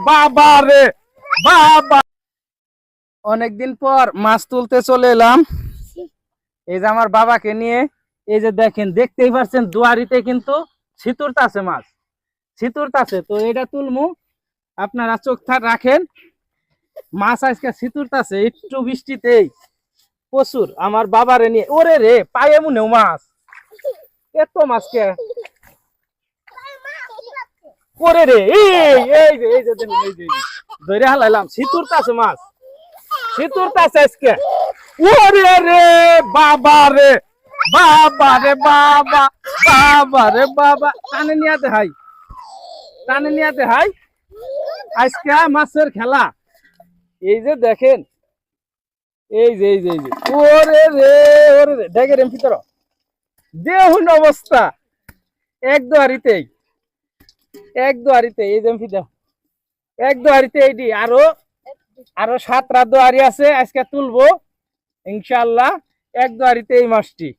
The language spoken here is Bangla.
বাবা রে বাবা, অনেকদিন পর মাছ তুলতে চলে এলাম। এই যে আমার বাবাকে নিয়ে, এই যে দেখেন, দেখতেই পাচ্ছেন দুয়ারিতে কিন্তু ছিতুরতাছে মাছ, ছিতুরতাছে। তো এটা তুলমু, আপনারা চোখ রাখেন। মাছ আজকে ছিতুরতাছে একটু বৃষ্টিতেই প্রচুর। আমার বাবারে নিয়ে, ওরে রে পায়ে মনেও মাছ, এত মাছ কে করে রে, এই যে দেখুন, এই যে ধরে হালাইলাম, ছিতুরতাছে মাছ, ছিতুরতাছে আজকে। ওরে রে বাবা রে বাবা রে বাবা, বাবা রে বাবা, টানে নিয়াতে হাই, টানে নিয়াতে হাই, আজকে মাছের খেলা। এই যে দেখেন, এই যে এই যে এই যে, ওরে রে, ওরে রে, দেখে রে ভিতর দেহুন অবস্থা, এক দুয়ারিতেই, এক দুয়ারিতে, এই যে ভিতর এক দুয়ারিতে। এইটি আরো আরো 7 রাত দুয়ারি আছে, আজকে তুলবো ইনশাআল্লাহ। এক দুয়ারিতে এই মাছটি।